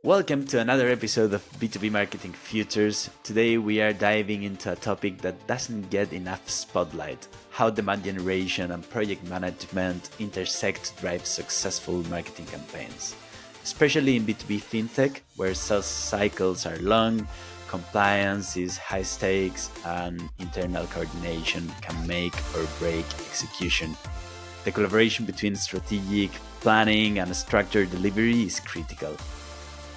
Welcome to another episode of B2B Marketing Futures. Today we are diving into a topic that doesn't get enough spotlight: how demand generation and project management intersect to drive successful marketing campaigns. Especially in B2B FinTech, where sales cycles are long, compliance is high stakes, and internal coordination can make or break execution. The collaboration between strategic planning and structured delivery is critical.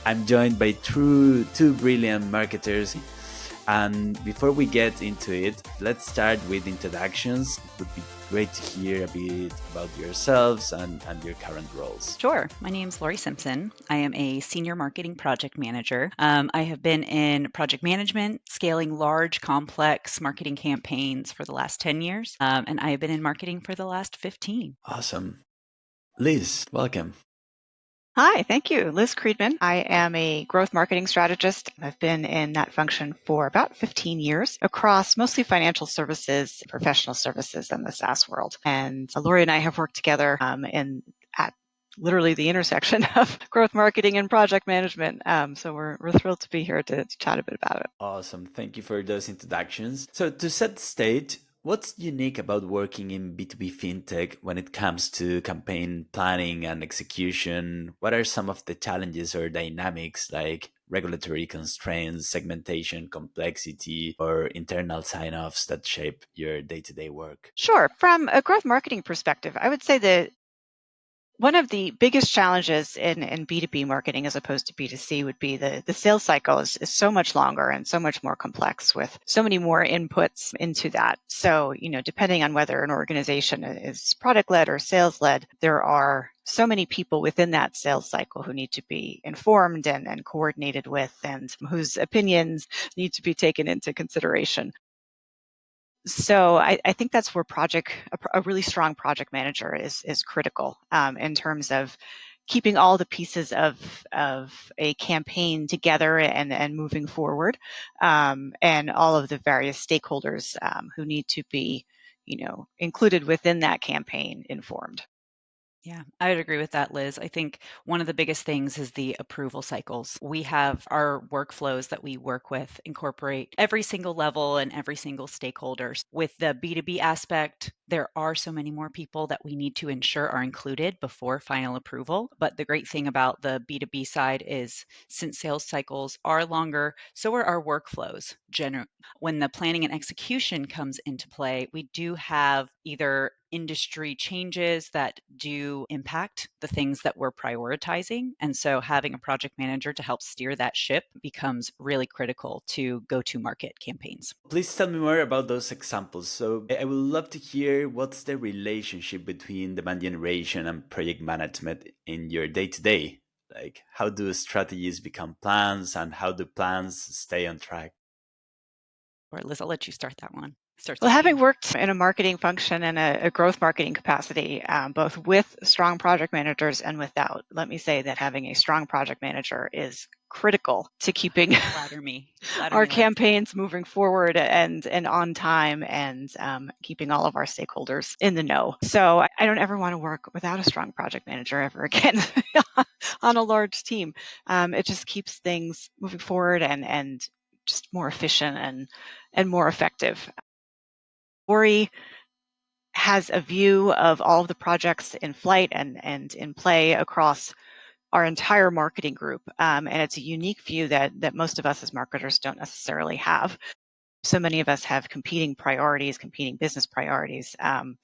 I'm joined by two brilliant marketers. And before we get into it, let's start with introductions. It would be great to hear a bit about yourselves and your current roles. Sure. My name's Lori Simpson. I am a senior marketing project manager. I have been in project management, scaling large, complex marketing campaigns for the last 10 years, and I have been in marketing for the last 15. Awesome. Liz, welcome. Hi, thank you. Liz Creedman. I am a growth marketing strategist. I've been in that function for about 15 years across mostly financial services, professional services, and the SaaS world. And Lori and I have worked together at literally the intersection of growth marketing and project management. So we're thrilled to be here to chat a bit about it. Awesome. Thank you for those introductions. So, to set the stage, what's unique about working in B2B fintech when it comes to campaign planning and execution? What are some of the challenges or dynamics like regulatory constraints, segmentation, complexity, or internal sign offs that shape your day to day work? Sure. From a growth marketing perspective, I would say that one of the biggest challenges in B2B marketing as opposed to B2C would be the sales cycle is so much longer and so much more complex with so many more inputs into that. So, depending on whether an organization is product led or sales led, there are so many people within that sales cycle who need to be informed and coordinated with, and whose opinions need to be taken into consideration. So I think that's where a really strong project manager is critical in terms of keeping all the pieces of a campaign together and moving forward, and all of the various stakeholders who need to be, included within that campaign informed. Yeah, I would agree with that, Liz. I think one of the biggest things is the approval cycles. We have our workflows that we work with incorporate every single level and every single stakeholders. With the B2B aspect, there are so many more people that we need to ensure are included before final approval. But the great thing about the B2B side is since sales cycles are longer, so are our workflows. When the planning and execution comes into play, we do have either industry changes that do impact the things that we're prioritizing. And so having a project manager to help steer that ship becomes really critical to go to market campaigns. Please tell me more about those examples. So, I would love to hear what's the relationship between demand generation and project management in your day to day. Like, how do strategies become plans and how do plans stay on track? Or Liz, I'll let you start that one. Start Well, having speaking. worked in a marketing function and a growth marketing capacity, both with strong project managers and without, let me say that having a strong project manager is critical to keeping Flatter me. Flatter our me, Liz. campaigns moving forward and on time, and keeping all of our stakeholders in the know. So I don't ever want to work without a strong project manager ever again on a large team. It just keeps things moving forward and just more efficient and more effective. Lori has a view of all of the projects in flight and in play across our entire marketing group. And it's a unique view that most of us as marketers don't necessarily have. So many of us have competing priorities, competing business priorities, and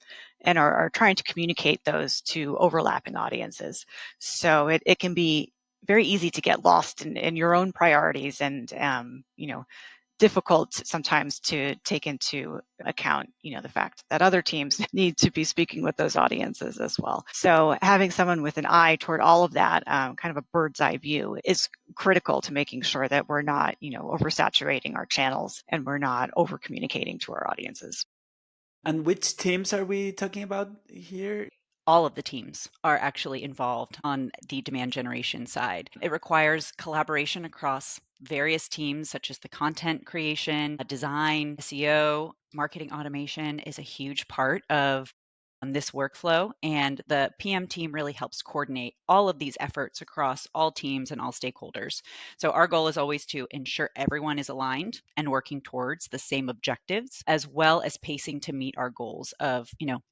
are trying to communicate those to overlapping audiences. So it can be very easy to get lost in your own priorities and, difficult sometimes to take into account, the fact that other teams need to be speaking with those audiences as well. So having someone with an eye toward all of that, kind of a bird's eye view, is critical to making sure that we're not, oversaturating our channels and we're not over communicating to our audiences. And which teams are we talking about here? All of the teams are actually involved on the demand generation side. It requires collaboration across various teams, such as the content creation, design, SEO, marketing automation is a huge part of on this workflow, and the PM team really helps coordinate all of these efforts across all teams and all stakeholders. So our goal is always to ensure everyone is aligned and working towards the same objectives, as well as pacing to meet our goals of,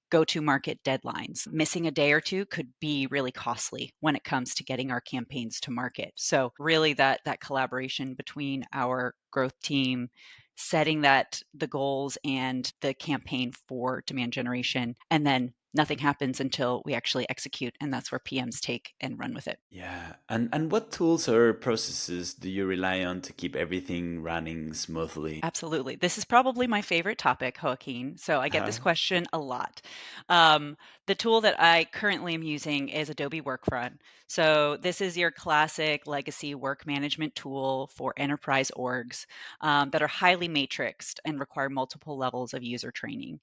go to market deadlines. Missing a day or two could be really costly when it comes to getting our campaigns to market. So really that collaboration between our growth team, setting the goals and the campaign for demand generation, and then nothing happens until we actually execute, and that's where PMs take and run with it. Yeah. And what tools or processes do you rely on to keep everything running smoothly? Absolutely. This is probably my favorite topic, Joaquin. So I get this Uh, question a lot. Um, the tool that I currently am using is Adobe Workfront. So this is your classic legacy work management tool for enterprise orgs that are highly matrixed and require multiple levels of user training.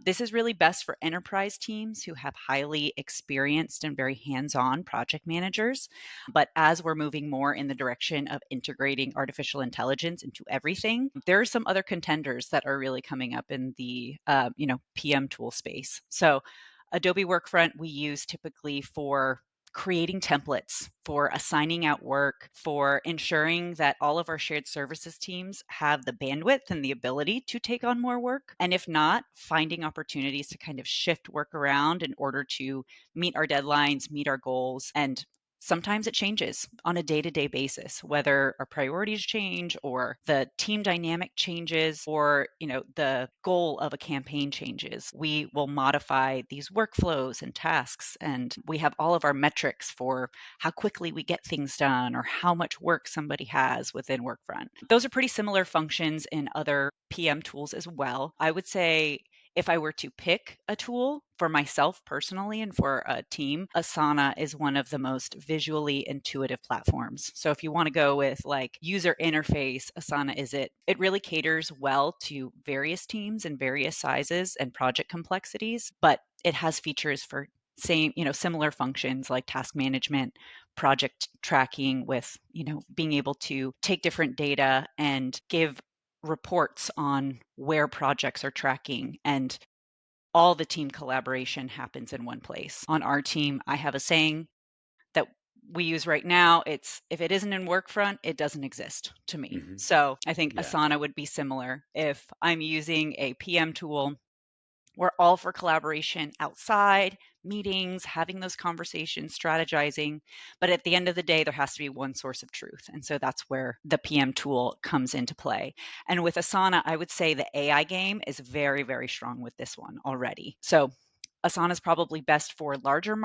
This is really best for enterprise teams who have highly experienced and very hands-on project managers. But as we're moving more in the direction of integrating artificial intelligence into everything, there are some other contenders that are really coming up in the PM tool space. So Adobe Workfront we use typically for creating templates, for assigning out work, for ensuring that all of our shared services teams have the bandwidth and the ability to take on more work. And if not, finding opportunities to kind of shift work around in order to meet our deadlines, meet our goals, and sometimes it changes on a day-to-day basis, whether our priorities change or the team dynamic changes or the goal of a campaign changes. We will modify these workflows and tasks, and we have all of our metrics for how quickly we get things done or how much work somebody has within Workfront. Those are pretty similar functions in other PM tools as well. I would say if I were to pick a tool for myself personally and for a team, Asana is one of the most visually intuitive platforms. So if you want to go with like user interface, Asana is it. It really caters well to various teams and various sizes and project complexities, but it has features for similar functions like task management, project tracking with, being able to take different data and give reports on where projects are tracking, and all the team collaboration happens in one place. On our team, I have a saying that we use right now. It's if it isn't in Workfront, it doesn't exist to me. mhm. So I think Yeah. Asana would be similar. If I'm using a PM tool, we're all for collaboration outside, meetings, having those conversations, strategizing. But at the end of the day, there has to be one source of truth. And so that's where the PM tool comes into play. And with Asana, I would say the AI game is very, very strong with this one already. So Asana is probably best for larger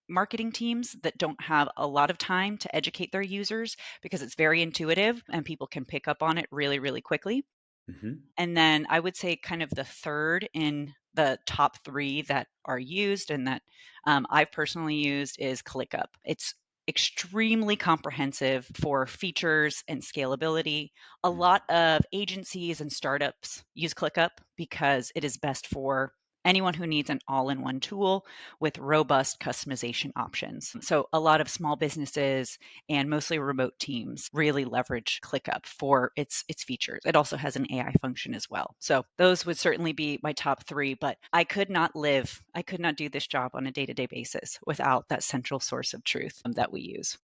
marketing teams that don't have a lot of time to educate their users because it's very intuitive and people can pick up on it really, really quickly. Hmm. And then I would say kind of the third in the top three that are used and that I've personally used is ClickUp. It's extremely comprehensive for features and scalability. A lot of agencies and startups use ClickUp because it is best for anyone who needs an all-in-one tool with robust customization options. So a lot of small businesses and mostly remote teams really leverage ClickUp for its features. It also has an AI function as well. So those would certainly be my top three, but I could not do this job on a day-to-day basis without that central source of truth that we use.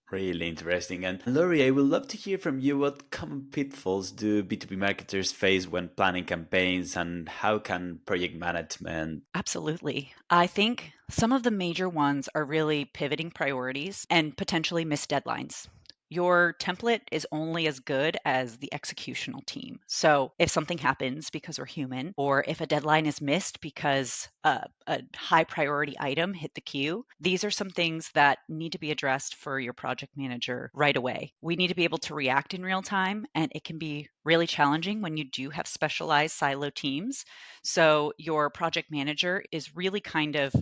Really interesting. And Laurie, I would love to hear from you what common pitfalls do B2B marketers face when planning campaigns and how can project management? Absolutely. I think some of the major ones are really pivoting priorities and potentially missed deadlines. Your template is only as good as the executional team. So if something happens because we're human, or if a deadline is missed because a high priority item hit the queue, these are some things that need to be addressed for your project manager right away. We need to be able to react in real time, and it can be really challenging when you do have specialized silo teams. So your project manager is really kind of,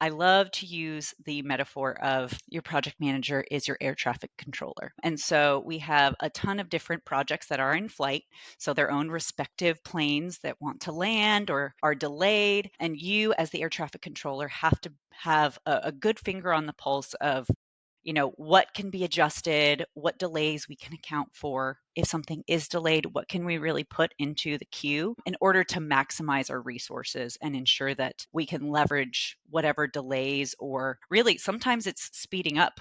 I love to use the metaphor of your project manager is your air traffic controller. And so we have a ton of different projects that are in flight, so their own respective planes that want to land or are delayed. And you, as the air traffic controller, have to have a good finger on the pulse of what can be adjusted, what delays we can account for. If something is delayed, what can we really put into the queue in order to maximize our resources and ensure that we can leverage whatever delays, or really sometimes it's speeding up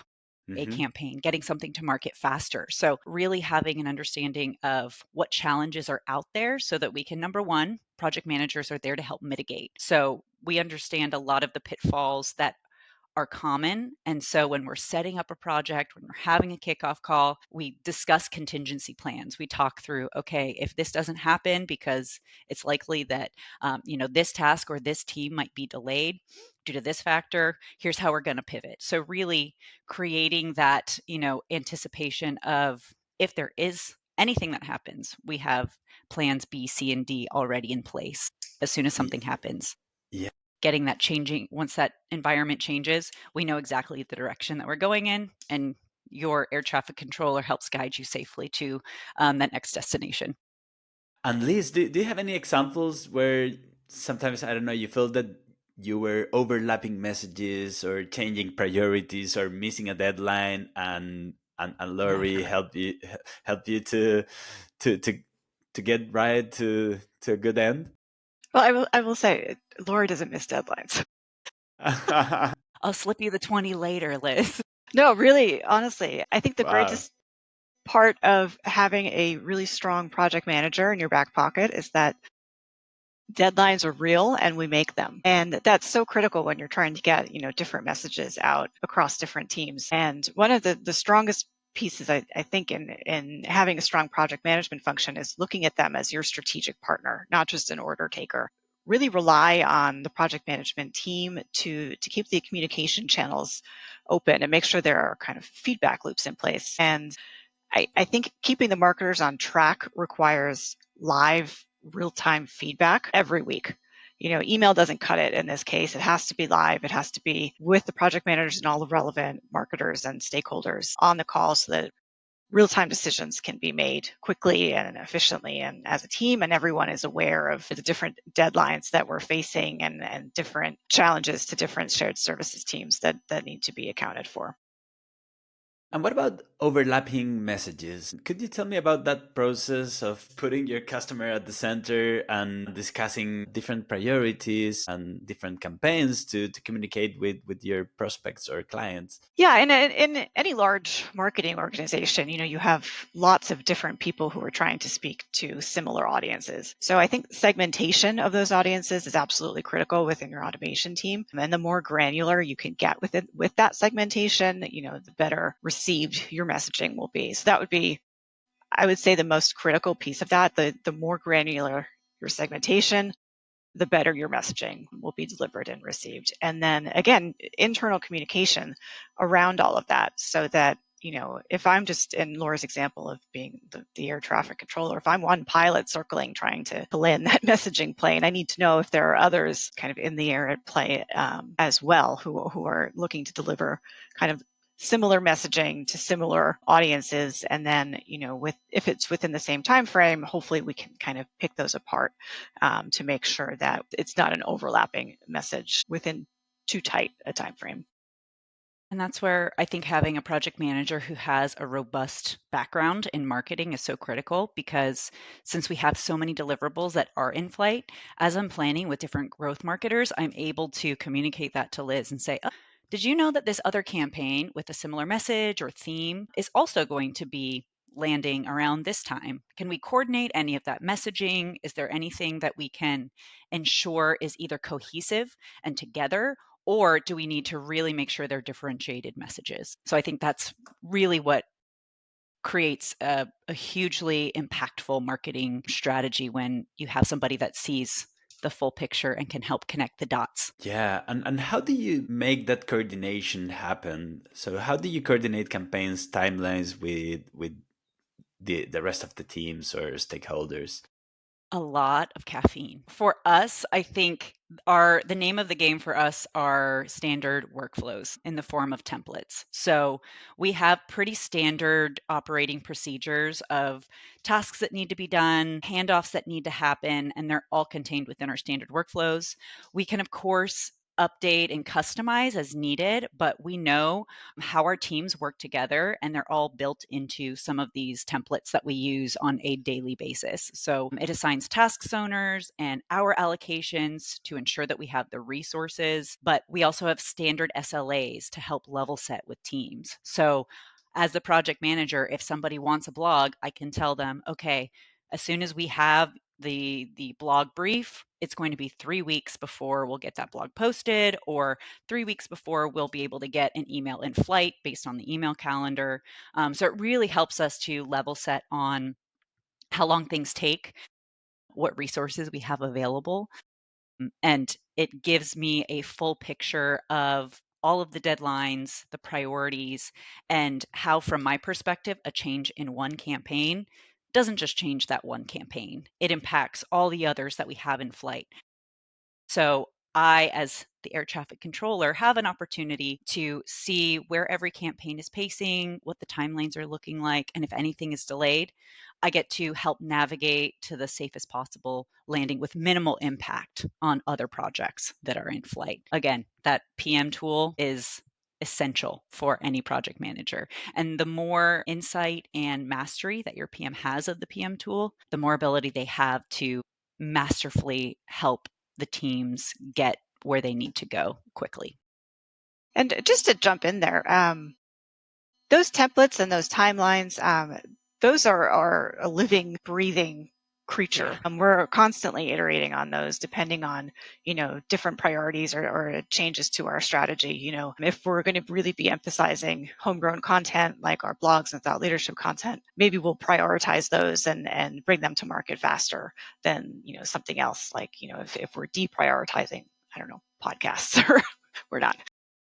a Hmm. campaign, getting something to market faster. So, really having an understanding of what challenges are out there so that we can, number one, project managers are there to help mitigate. So, we understand a lot of the pitfalls that are common. And so when we're setting up a project, when we're having a kickoff call, we discuss contingency plans. We talk through, okay, if this doesn't happen because it's likely that this task or this team might be delayed due to this factor, here's how we're going to pivot. So really creating that, anticipation of if there is anything that happens, we have plans B, C, and D already in place as soon as something happens. Yeah. Getting that changing, once that environment changes, we know exactly the direction that we're going in, and your air traffic controller helps guide you safely to that next destination. And Liz, do you have any examples where sometimes, I don't know, you feel that you were overlapping messages or changing priorities or missing a deadline, and Yeah. Lori help you to to to get right to a good end? Well, I will say, Lori doesn't miss deadlines. I'll slip you the 20 later, Liz. No, really, honestly, I think the Wow. greatest part of having a really strong project manager in your back pocket is that deadlines are real and we make them. And that's so critical when you're trying to get, different messages out across different teams. And one of the strongest pieces I think in having a strong project management function is looking at them as your strategic partner, not just an order taker. Really rely on the project management team to keep the communication channels open and make sure there are kind of feedback loops in place. And I think keeping the marketers on track requires live, real-time feedback every week. Email doesn't cut it in this case. It has to be live. It has to be with the project managers and all the relevant marketers and stakeholders on the call so that real-time decisions can be made quickly and efficiently and as a team, and everyone is aware of the different deadlines that we're facing and different challenges to different shared services teams that need to be accounted for. And what about overlapping messages? Could you tell me about that process of putting your customer at the center and discussing different priorities and different campaigns to communicate with your prospects or clients? Yeah, in any large marketing organization, you have lots of different people who are trying to speak to similar audiences. So I think segmentation of those audiences is absolutely critical within your automation team. And the more granular you can get with that segmentation, the better received your messaging will be. So that would be, I would say, the most critical piece of that. The more granular your segmentation, the better your messaging will be delivered and received. And then again, internal communication around all of that so that, if I'm just in Laura's example of being the air traffic controller, if I'm one pilot circling trying to land that messaging plane, I need to know if there are others kind of in the air at play as well who are looking to deliver kind of similar messaging to similar audiences. And then, if it's within the same time frame, hopefully we can kind of pick those apart to make sure that it's not an overlapping message within too tight a time frame. And that's where I think having a project manager who has a robust background in marketing is so critical, because since we have so many deliverables that are in flight, as I'm planning with different growth marketers, I'm able to communicate that to Liz and say, oh, did you know that this other campaign with a similar message or theme is also going to be landing around this time? Can we coordinate any of that messaging? Is there anything that we can ensure is either cohesive and together, or do we need to really make sure they're differentiated messages? So I think that's really what creates a hugely impactful marketing strategy, when you have somebody that sees the full picture and can help connect the dots. Yeah, and how do you make that coordination happen? So how do you coordinate campaigns timelines with the rest of the teams or stakeholders? A lot of caffeine. For us, I think the name of the game for us are standard workflows in the form of templates. So we have pretty standard operating procedures of tasks that need to be done, handoffs that need to happen, and they're all contained within our standard workflows. We can, of course, update and customize as needed, but we know how our teams work together, and they're all built into some of these templates that we use on a daily basis. So it assigns tasks owners and our allocations to ensure that we have the resources, but we also have standard SLAs to help level set with teams. So as the project manager, if somebody wants a blog, I can tell them, okay, as soon as we have the blog brief, it's going to be 3 weeks before we'll get that blog posted, or 3 weeks before we'll be able to get an email in flight based on the email calendar. So it really helps us to level set on how long things take, what resources we have available, and it gives me a full picture of all of the deadlines, the priorities, and how, from my perspective, a change in one campaign doesn't just change that one campaign, it impacts all the others that we have in flight. So I, as the air traffic controller, have an opportunity to see where every campaign is pacing, what the timelines are looking like, and if anything is delayed, I get to help navigate to the safest possible landing with minimal impact on other projects that are in flight. Again, that PM tool is essential for any project manager. And the more insight and mastery that your PM has of the PM tool, the more ability they have to masterfully help the teams get where they need to go quickly. And just to jump in there, those templates and those timelines, those are a living, breathing creature. Yeah. We're constantly iterating on those depending on, different priorities or changes to our strategy. If we're going to really be emphasizing homegrown content like our blogs and thought leadership content, maybe we'll prioritize those and bring them to market faster than, something else. Like, if we're deprioritizing, I don't know, podcasts or we're not.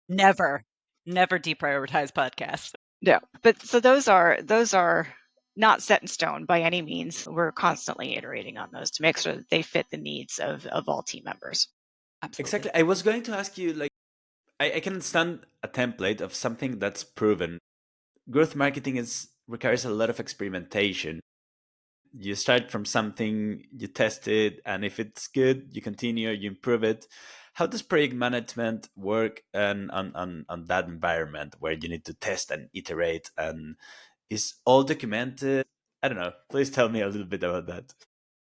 Never deprioritize podcasts. No, but so those are not set in stone by any means. We're constantly iterating on those to make sure that they fit the needs of all team members. Absolutely. Exactly. I was going to ask you, like, I can understand a template of something that's proven. Growth marketing requires a lot of experimentation. You start from something, you test it, and if it's good, you continue, you improve it. How does project management work on that environment where you need to test and iterate, and is all documented? I don't know. Please tell me a little bit about that.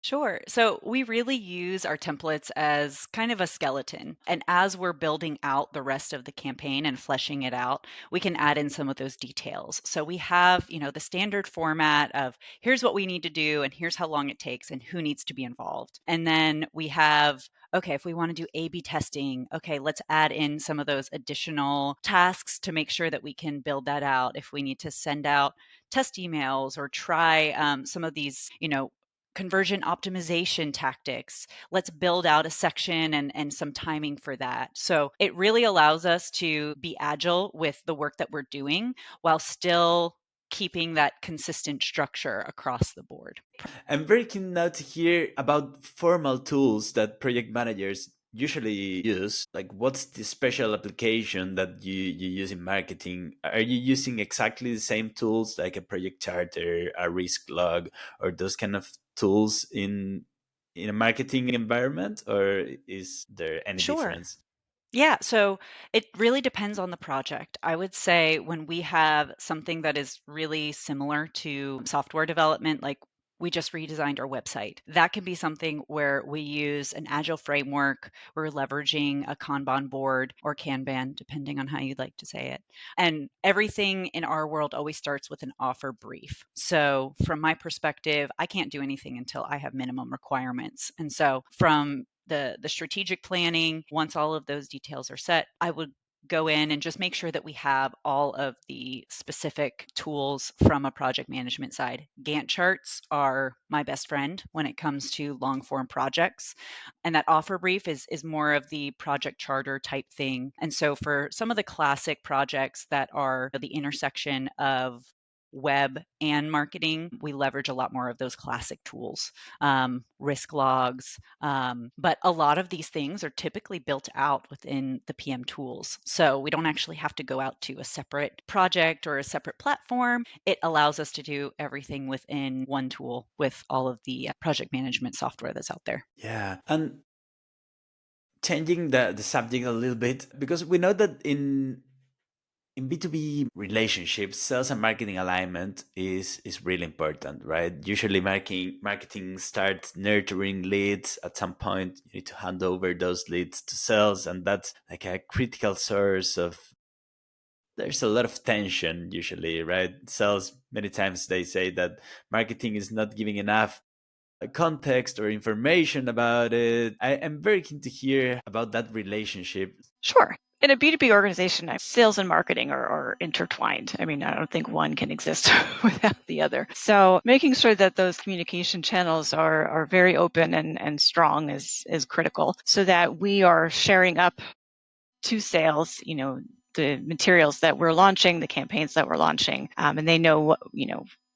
Sure. So we really use our templates as kind of a skeleton. And as we're building out the rest of the campaign and fleshing it out, we can add in some of those details. So we have, the standard format of here's what we need to do and here's how long it takes and who needs to be involved. And then we have, okay, if we want to do A/B testing, okay, let's add in some of those additional tasks to make sure that we can build that out. If we need to send out test emails or try some of these, conversion optimization tactics. Let's build out a section and some timing for that. So it really allows us to be agile with the work that we're doing while still keeping that consistent structure across the board. I'm very keen now to hear about formal tools that project managers usually use. Like, what's the special application that you use in marketing? Are you using exactly the same tools like a project charter, a risk log, or those kind of tools in a marketing environment, or is there any Sure. difference? Yeah, so it really depends on the project. I would say when we have something that is really similar to software development, like we just redesigned our website, that can be something where we use an agile framework. We're leveraging a Kanban board or Kanban, depending on how you'd like to say it. And everything in our world always starts with an offer brief. So from my perspective, I can't do anything until I have minimum requirements. And so from the strategic planning, once all of those details are set, I would go in and just make sure that we have all of the specific tools from a project management side. Gantt charts are my best friend when it comes to long form projects. And that offer brief is more of the project charter type thing. And so for some of the classic projects that are the intersection of web and marketing, we leverage a lot more of those classic tools, risk logs. But a lot of these things are typically built out within the PM tools. So we don't actually have to go out to a separate project or a separate platform. It allows us to do everything within one tool with all of the project management software that's out there. Yeah. And changing the subject a little bit, because we know that in B2B relationships, sales and marketing alignment is really important, right? Usually marketing starts nurturing leads. At some point, you need to hand over those leads to sales, and that's like a critical source of, there's a lot of tension usually, right? Sales, many times they say that marketing is not giving enough context or information about it. I am very keen to hear about that relationship. Sure. In a B2B organization, sales and marketing are intertwined. I mean, I don't think one can exist without the other. So making sure that those communication channels are very open and strong is critical, so that we are sharing up to sales, the materials that we're launching, the campaigns that we're launching, and they know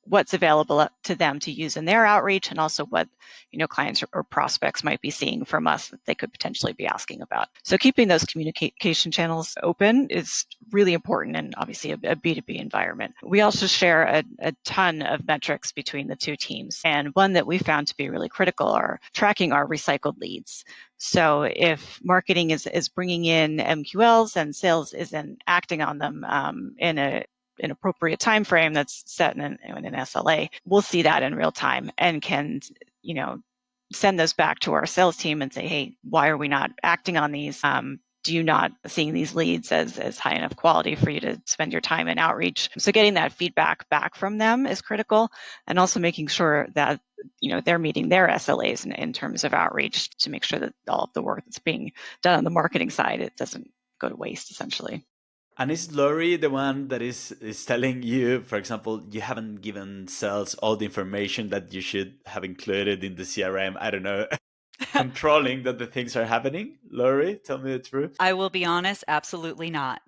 what's available to them to use in their outreach, and also what clients or prospects might be seeing from us that they could potentially be asking about. So keeping those communication channels open is really important, and obviously a B2B environment. We also share a ton of metrics between the two teams, and one that we found to be really critical are tracking our recycled leads. So if marketing is bringing in MQLs and sales isn't acting on them in an appropriate time frame that's set in an SLA, we'll see that in real time and can send those back to our sales team and say, hey, why are we not acting on these? Do you not seeing these leads as high enough quality for you to spend your time in outreach? So getting that feedback back from them is critical, and also making sure that they're meeting their SLAs in terms of outreach, to make sure that all of the work that's being done on the marketing side, it doesn't go to waste, essentially. And is Lori the one that is telling you, for example, you haven't given sales all the information that you should have included in the CRM? I don't know. Controlling that the things are happening? Lori, tell me the truth. I will be honest, absolutely not.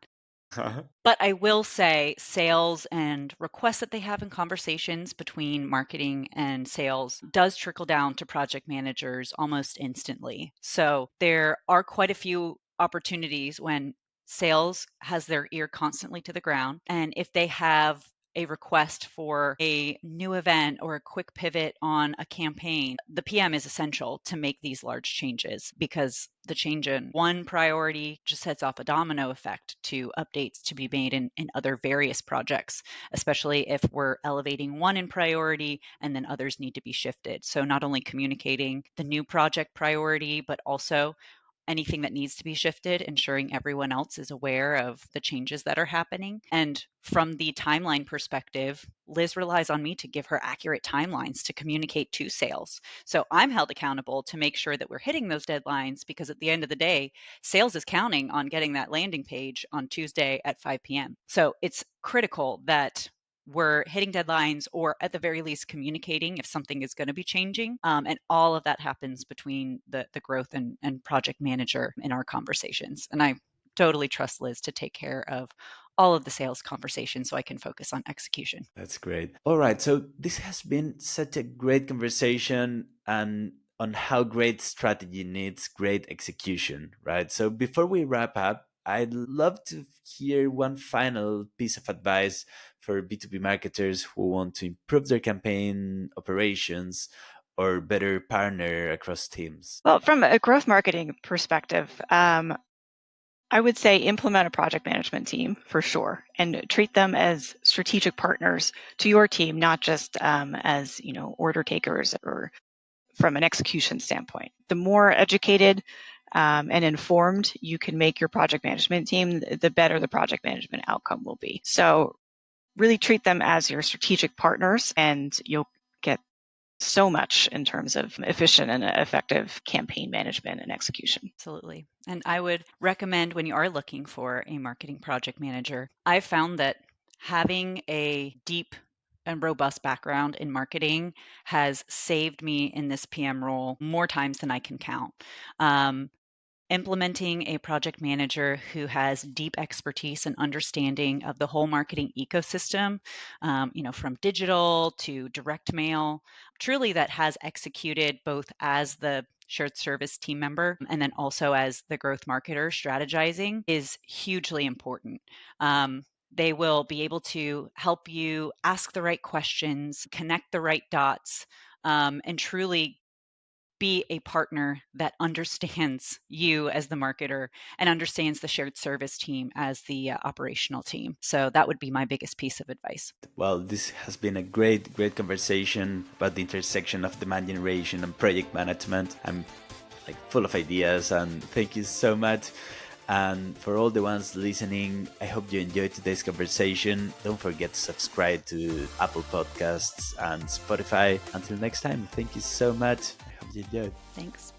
But I will say sales and requests that they have in conversations between marketing and sales does trickle down to project managers almost instantly. So there are quite a few opportunities when sales has their ear constantly to the ground. And if they have a request for a new event or a quick pivot on a campaign, the PM is essential to make these large changes, because the change in one priority just sets off a domino effect to updates to be made in other various projects, especially if we're elevating one in priority and then others need to be shifted. So not only communicating the new project priority, but also anything that needs to be shifted, ensuring everyone else is aware of the changes that are happening. And from the timeline perspective, Liz relies on me to give her accurate timelines to communicate to sales. So I'm held accountable to make sure that we're hitting those deadlines, because at the end of the day, sales is counting on getting that landing page on Tuesday at 5 p.m. So it's critical that we're hitting deadlines, or at the very least communicating if something is going to be changing. And all of that happens between the growth and project manager in our conversations. And I totally trust Liz to take care of all of the sales conversations so I can focus on execution. That's great. All right. So this has been such a great conversation, and on how great strategy needs great execution, right? So before we wrap up, I'd love to hear one final piece of advice for B2B marketers who want to improve their campaign operations or better partner across teams. Well, from a growth marketing perspective, I would say implement a project management team for sure, and treat them as strategic partners to your team, not just as order takers or from an execution standpoint. The more educated and informed you can make your project management team, the better the project management outcome will be. So really treat them as your strategic partners, and you'll get so much in terms of efficient and effective campaign management and execution. Absolutely. And I would recommend, when you are looking for a marketing project manager, I've found that having a deep and robust background in marketing has saved me in this PM role more times than I can count. Um, Implementing a project manager who has deep expertise and understanding of the whole marketing ecosystem, from digital to direct mail, truly that has executed both as the shared service team member and then also as the growth marketer strategizing, is hugely important. They will be able to help you ask the right questions, connect the right dots, and truly be a partner that understands you as the marketer and understands the shared service team as the operational team. So that would be my biggest piece of advice. Well, this has been a great conversation about the intersection of demand generation and project management. I'm like full of ideas, and thank you so much. And for all the ones listening, I hope you enjoyed today's conversation. Don't forget to subscribe to Apple Podcasts and Spotify. Until next time, thank you so much. I hope you enjoyed. Thanks.